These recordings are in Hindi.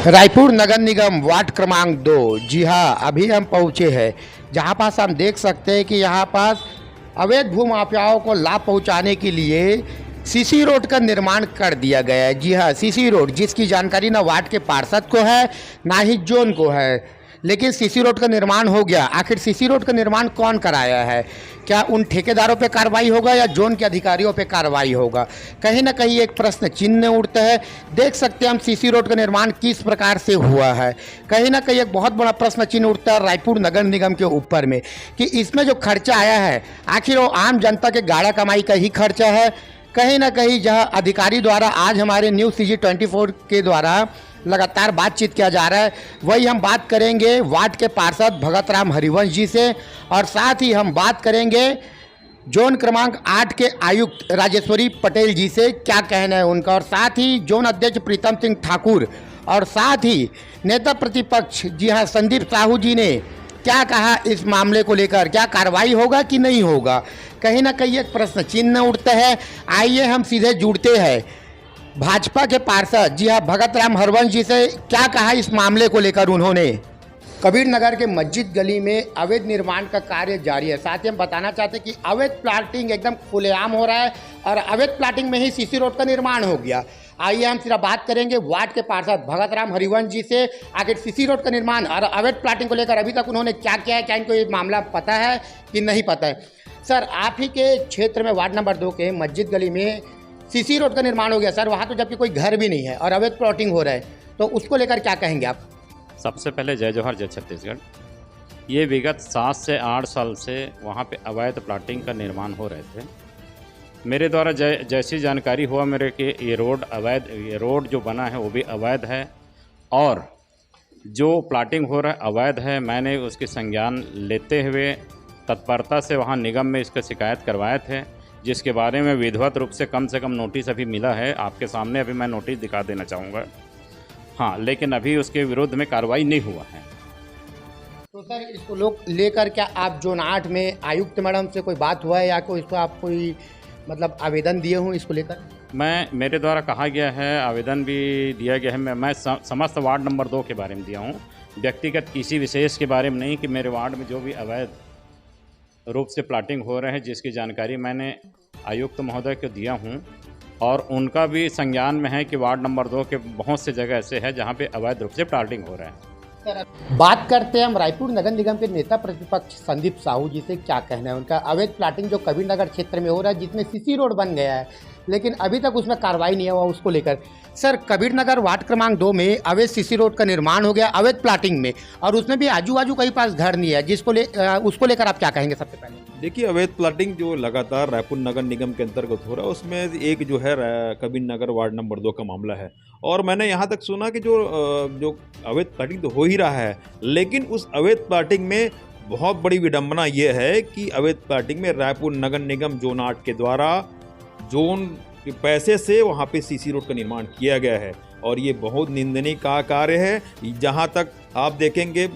रायपुर नगर निगम वार्ड क्रमांक 2। जी हाँ, अभी हम पहुँचे हैं जहाँ पास हम देख सकते हैं कि यहाँ पास अवैध भू माफियाओं को लाभ पहुँचाने के लिए सीसी रोड का निर्माण कर दिया गया है। जी हाँ, सीसी रोड जिसकी जानकारी ना वार्ड के पार्षद को है ना ही जोन को है, लेकिन सीसी रोड का निर्माण हो गया। आखिर सीसी रोड का निर्माण कौन कराया है? क्या उन ठेकेदारों पे कार्रवाई होगा या जोन के अधिकारियों पे कार्रवाई होगा? कहीं ना कहीं एक प्रश्न चिन्ह उठता है। देख सकते हैं हम सीसी रोड का निर्माण किस प्रकार से हुआ है। कहीं ना कहीं एक बहुत बड़ा प्रश्न चिन्ह उठता है रायपुर नगर निगम के ऊपर में कि इसमें जो खर्चा आया है आखिर वो आम जनता के गाड़ा कमाई का ही खर्चा है। कहीं ना कहीं जहां अधिकारी द्वारा आज हमारे न्यूज़ CG 24 के द्वारा लगातार बातचीत किया जा रहा है, वही हम बात करेंगे वार्ड के पार्षद भगत राम हरिवंश जी से, और साथ ही हम बात करेंगे जोन क्रमांक 8 के आयुक्त राजेश्वरी पटेल जी से, क्या कहना है उनका, और साथ ही जोन अध्यक्ष प्रीतम सिंह ठाकुर, और साथ ही नेता प्रतिपक्ष जी हाँ संदीप साहू जी ने क्या कहा इस मामले को लेकर, क्या कार्रवाई होगा कि नहीं होगा। कहीं ना कहीं एक प्रश्न चिन्ह उठता है। आइए हम सीधे जुड़ते हैं भाजपा के पार्षद जी हाँ भगत राम हरिवंश जी से, क्या कहा इस मामले को लेकर उन्होंने। कबीर नगर के मस्जिद गली में अवैध निर्माण का कार्य जारी है। साथ ही हम बताना चाहते हैं कि अवैध प्लाटिंग एकदम खुलेआम हो रहा है और अवैध प्लाटिंग में ही सीसी रोड का निर्माण हो गया। आइए हम सिर्फ बात करेंगे वार्ड के पार्षद भगत राम हरिवंश जी से, आखिर सीसी रोड का निर्माण और अवैध प्लाटिंग को लेकर अभी तक उन्होंने क्या किया है, क्या इनको ये मामला पता है कि नहीं पता है। सर, आप ही के क्षेत्र में वार्ड नंबर 2 के मस्जिद गली में सीसी रोड का निर्माण हो गया सर, वहाँ तो जबकि कोई घर भी नहीं है और अवैध प्लॉटिंग हो रहा है, तो उसको लेकर क्या कहेंगे आप? सबसे पहले जय जोहर जय छत्तीसगढ़। ये विगत 7 से 8 साल से वहाँ पे अवैध प्लाटिंग का निर्माण हो रहे थे। मेरे द्वारा जैसी जानकारी हुआ मेरे कि ये रोड जो बना है वो भी अवैध है और जो प्लाटिंग हो रहा है अवैध है। मैंने उसकी संज्ञान लेते हुए तत्परता से वहाँ निगम में इसका शिकायत करवाए थे, जिसके बारे में विधिवत रूप से कम नोटिस अभी मिला है। आपके सामने अभी मैं नोटिस दिखा देना चाहूँगा। हाँ, लेकिन अभी उसके विरुद्ध में कार्रवाई नहीं हुआ है। तो सर, इसको लोग लेकर क्या आप जोन 8 में आयुक्त मैडम से कोई बात हुआ है या कोई इसको आप कोई मतलब आवेदन दिए हों इसको लेकर? मेरे द्वारा कहा गया है, आवेदन भी दिया गया है। मैं समस्त वार्ड नंबर 2 के बारे में दिया हूँ, व्यक्तिगत किसी विशेष के बारे में नहीं, कि मेरे वार्ड में जो भी अवैध रूप से प्लाटिंग हो रहे हैं जिसकी जानकारी मैंने आयुक्त महोदय को दिया हूँ, और उनका भी संज्ञान में है कि वार्ड नंबर 2 के बहुत से जगह ऐसे है जहाँ पे अवैध रूप से प्लाटिंग हो रहा है। बात करते हैं हम रायपुर नगर निगम के नेता प्रतिपक्ष संदीप साहू जी से, क्या कहना है उनका। अवैध प्लाटिंग जो कबीर नगर क्षेत्र में हो रहा है जिसमें सीसी रोड बन गया है, लेकिन अभी तक उसमें कार्रवाई नहीं हुआ, उसको लेकर सर कबीर नगर वार्ड क्रमांक 2 में अवैध सीसी रोड का निर्माण हो गया अवैध प्लाटिंग में, और उसमें भी आजू बाजू कहीं पास घर नहीं है, उसको लेकर आप क्या कहेंगे? सबसे पहले देखिए, अवैध प्लाटिंग जो लगातार रायपुर नगर निगम के अंतर्गत हो रहा है उसमें एक जो है कबीर नगर वार्ड नंबर 2 का मामला है। और मैंने यहाँ तक सुना कि जो अवैध प्लाटिंग तो हो ही रहा है, लेकिन उस अवैध प्लाटिंग में बहुत बड़ी विडंबना ये है कि अवैध प्लाटिंग में रायपुर नगर निगम जोन 8 के द्वारा जोन के पैसे से वहाँ पे सीसी रोड का निर्माण किया गया है, और ये बहुत निंदनीय का कार्य है। जहाँ तक आप देखेंगे,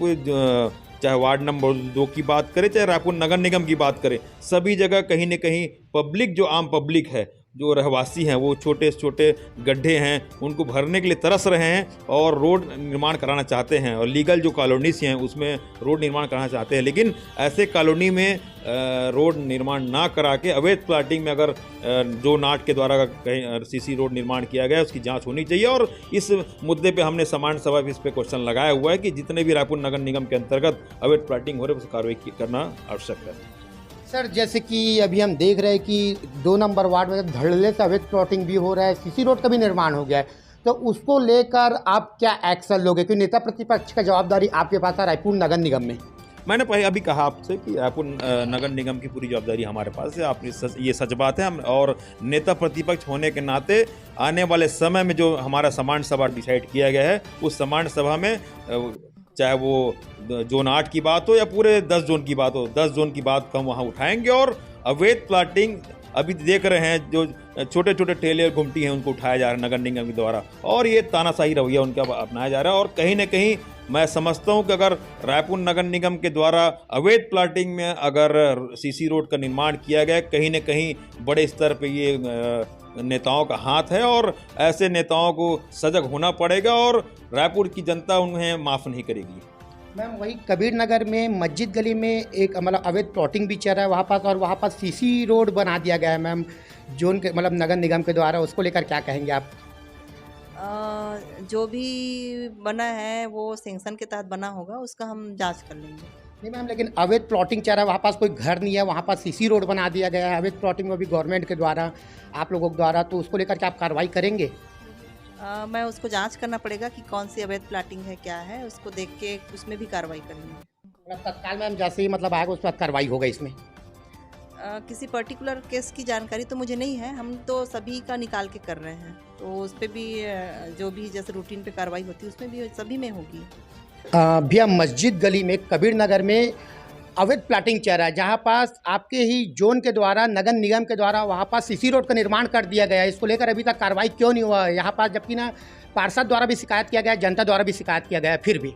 चाहे वार्ड नंबर 2 की बात करें चाहे रायपुर नगर निगम की बात करें, सभी जगह कहीं न कहीं पब्लिक, जो आम पब्लिक है, जो रहवासी हैं, वो छोटे छोटे गड्ढे हैं उनको भरने के लिए तरस रहे हैं और रोड निर्माण कराना चाहते हैं, और लीगल जो कॉलोनीज हैं उसमें रोड निर्माण कराना चाहते हैं। लेकिन ऐसे कॉलोनी में रोड निर्माण ना करा के अवैध प्लाटिंग में अगर जोन 8 के द्वारा कहीं सीसी रोड निर्माण किया गया, उसकी जांच होनी चाहिए। और इस मुद्दे पे हमने सामान्य सभा में इस पर क्वेश्चन लगाया हुआ है कि जितने भी रायपुर नगर निगम के अंतर्गत अवैध प्लाटिंग हो रहे हैं उस कार्रवाई करना आवश्यक है। सर, जैसे कि अभी हम देख रहे हैं कि 2 नंबर वार्ड में धड़ल्ले से अवैध प्लॉटिंग भी हो रहा है, सीसी रोड का भी निर्माण हो गया है, तो उसको लेकर आप क्या एक्शन लोगे? क्योंकि नेता प्रतिपक्ष का जवाबदारी आपके पास है रायपुर नगर निगम में। मैंने पहले अभी कहा आपसे कि रायपुर नगर निगम की पूरी जवाबदारी हमारे पास है। आपने ये सच बात है। और नेता प्रतिपक्ष होने के नाते आने वाले समय में जो हमारा सामान्य सभा डिसाइड किया गया है, उस सामान्य सभा में चाहे वो जोन 8 की बात हो या पूरे 10 जोन की बात हो, 10 जोन की बात हम वहाँ उठाएंगे। और अवैध प्लाटिंग अभी देख रहे हैं, जो छोटे छोटे ठेले घुमटी हैं उनको उठाया जा रहा है नगर निगम के द्वारा, और ये तानाशाही रवैया उनका अपनाया जा रहा है। और कहीं न कहीं मैं समझता हूं कि अगर रायपुर नगर निगम के द्वारा अवैध प्लाटिंग में अगर सीसी रोड का निर्माण किया गया, कहीं न कहीं बड़े स्तर पे ये नेताओं का हाथ है और ऐसे नेताओं को सजग होना पड़ेगा और रायपुर की जनता उन्हें माफ़ नहीं करेगी। मैम वही कबीर नगर में मस्जिद गली में एक मतलब अवैध प्लॉटिंग भी चल रहा है वहाँ पास, और वहाँ पास सीसी रोड बना दिया गया है मैम जोन के मतलब नगर निगम के द्वारा, उसको लेकर क्या कहेंगे आप? जो भी बना है वो सैंक्शन के तहत बना होगा, उसका हम जांच कर लेंगे। नहीं मैम, लेकिन अवैध प्लॉटिंग चल रहा है, वहाँ पास कोई घर नहीं है, वहाँ पास सीसी रोड बना दिया गया है अवैध प्लॉटिंग में भी गवर्नमेंट के द्वारा, आप लोगों के द्वारा, तो उसको लेकर क्या आप कार्रवाई करेंगे? मैं उसको जांच करना पड़ेगा कि कौन सी अवैध प्लाटिंग है, क्या है, उसको देख के उसमें भी कार्रवाई करेंगे। मतलब तत्काल मैम जैसे ही मतलब आएगा उस पर कार्रवाई होगा इसमें? किसी पर्टिकुलर केस की जानकारी तो मुझे नहीं है, हम तो सभी का निकाल के कर रहे हैं, तो उस पर भी जो भी जैसे रूटीन पे कार्रवाई होती है उसमें भी सभी में होगी। भैया मस्जिद गली में कबीर नगर में अवैध प्लाटिंग चल रहा है, जहाँ पास आपके ही जोन के द्वारा नगर निगम के द्वारा वहाँ पास सीसी रोड का निर्माण कर दिया गया है, इसको लेकर अभी तक कार्रवाई क्यों नहीं हुआ है यहाँ पास, जबकि ना पार्षद द्वारा भी शिकायत किया गया है, जनता द्वारा भी शिकायत किया गया है, फिर भी?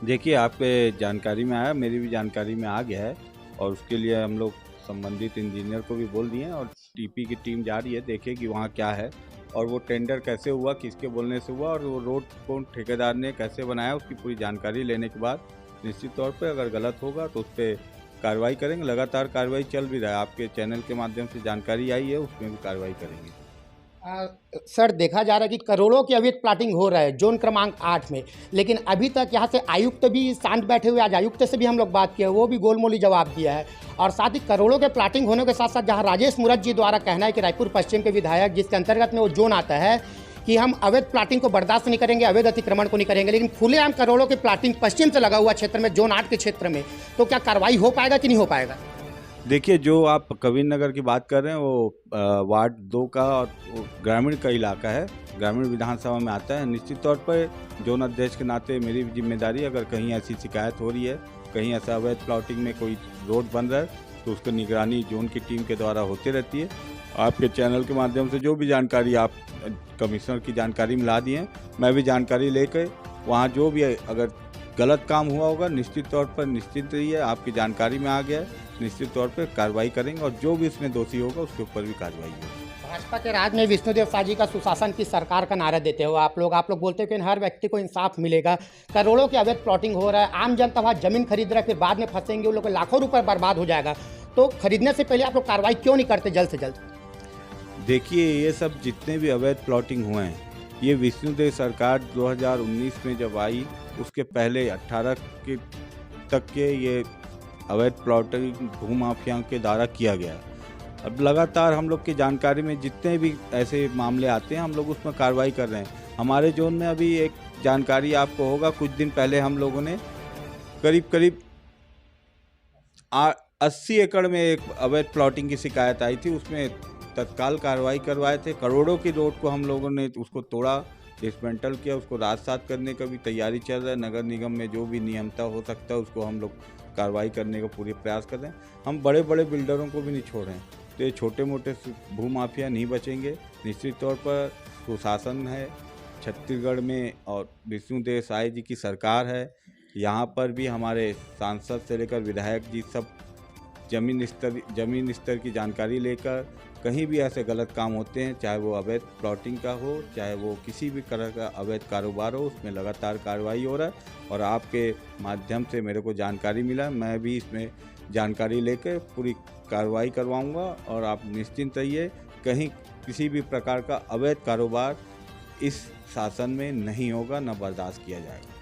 देखिए, आपके जानकारी में आया, मेरी भी जानकारी में आ गया है और उसके लिए हम लोग संबंधित इंजीनियर को भी बोल दिए हैं और टीपी की टीम जा रही है, देखे कि वहाँ क्या है और वो टेंडर कैसे हुआ, किसके बोलने से हुआ और वो रोड कौन ठेकेदार ने कैसे बनाया, उसकी पूरी जानकारी लेने के बाद निश्चित तौर पे अगर गलत होगा तो उस पर कार्रवाई करेंगे। लगातार कार्रवाई चल भी रहा है, आपके चैनल के माध्यम से जानकारी आई है, उसमें भी कार्रवाई करेंगे। सर देखा जा रहा है कि करोड़ों की अवैध प्लाटिंग हो रहा है जोन क्रमांक 8 में, लेकिन अभी तक यहाँ से आयुक्त भी शांत बैठे हुए, आज आयुक्त से भी हम लोग बात किए, वो भी गोलमोली जवाब दिया है। और साथ ही करोड़ों के प्लाटिंग होने के साथ साथ जहाँ राजेश मूरत जी द्वारा कहना है कि रायपुर पश्चिम के विधायक जिसके अंतर्गत में वो जोन आता है कि हम अवैध प्लाटिंग को बर्दाश्त नहीं करेंगे, अवैध अतिक्रमण को नहीं करेंगे, लेकिन खुलेआम करोड़ों की प्लाटिंग पश्चिम से लगा हुआ क्षेत्र में जोन 8 के क्षेत्र में, तो क्या कार्रवाई हो पाएगा कि नहीं हो पाएगा? देखिए, जो आप कबीर नगर की बात कर रहे हैं वो वार्ड 2 का और ग्रामीण का इलाका है, ग्रामीण विधानसभा में आता है। निश्चित तौर पर जोन अध्यक्ष के नाते मेरी भी जिम्मेदारी, अगर कहीं ऐसी शिकायत हो रही है, कहीं ऐसा अवैध प्लॉटिंग में कोई रोड बन रहा है तो उसकी निगरानी जोन की टीम के द्वारा होती रहती है। आपके चैनल के माध्यम से जो भी जानकारी आप कमिश्नर की जानकारी मिला दी है, मैं भी जानकारी लेकर वहाँ जो भी अगर गलत काम हुआ होगा निश्चित तौर पर निश्चित रहिए, आपकी जानकारी में आ गया है, निश्चित तौर पर कार्रवाई करेंगे और जो भी इसमें दोषी होगा उसके ऊपर भी कार्रवाई होगी। भाजपा के राज में विष्णुदेव शाह जी का सुशासन की सरकार का नारा देते हो आप लोग बोलते हो कि हर व्यक्ति को इंसाफ मिलेगा, करोड़ों की अवैध प्लॉटिंग हो रहा है, आम जनता वहाँ जमीन खरीद रहा है, फिर बाद में फंसेंगे, उन लोग को लाखों रुपए बर्बाद हो जाएगा, तो खरीदने से पहले आप लोग कार्रवाई क्यों नहीं करते जल्द से जल्द? देखिए, ये सब जितने भी अवैध प्लॉटिंग हुए हैं, ये विष्णुदेव सरकार 2019 में जब आई उसके पहले 18 तक के ये अवैध प्लॉटिंग भूमाफियाओं के द्वारा किया गया है। अब लगातार हम लोग की जानकारी में जितने भी ऐसे मामले आते हैं हम लोग उसमें कार्रवाई कर रहे हैं। हमारे जोन में अभी एक जानकारी आपको होगा, कुछ दिन पहले हम लोगों ने करीब 80 एकड़ में एक अवैध प्लॉटिंग की शिकायत आई थी, उसमें तत्काल कार्रवाई करवाए थे। करोड़ों की रोड को हम लोगों ने उसको तोड़ा, डिसमेंटल किया, उसको रात-सात करने का भी तैयारी चल रहा है। नगर निगम में जो भी नियमता हो सकता है उसको हम लोग कार्रवाई करने का पूरे प्रयास कर रहे हैं। हम बड़े बड़े बिल्डरों को भी नहीं छोड़ रहे हैं, तो ये छोटे मोटे भूमाफिया नहीं बचेंगे। निश्चित तौर पर सुशासन है छत्तीसगढ़ में और विष्णुदेव साय जी की सरकार है, यहाँ पर भी हमारे सांसद से लेकर विधायक जी सब जमीन स्तर की जानकारी लेकर कहीं भी ऐसे गलत काम होते हैं, चाहे वो अवैध प्लॉटिंग का हो, चाहे वो किसी भी तरह का अवैध कारोबार हो, उसमें लगातार कार्रवाई हो रहा है। और आपके माध्यम से मेरे को जानकारी मिला, मैं भी इसमें जानकारी लेकर पूरी कार्रवाई करवाऊंगा और आप निश्चिंत रहिए, कहीं किसी भी प्रकार का अवैध कारोबार इस शासन में नहीं होगा, न बर्दाश्त किया जाएगा।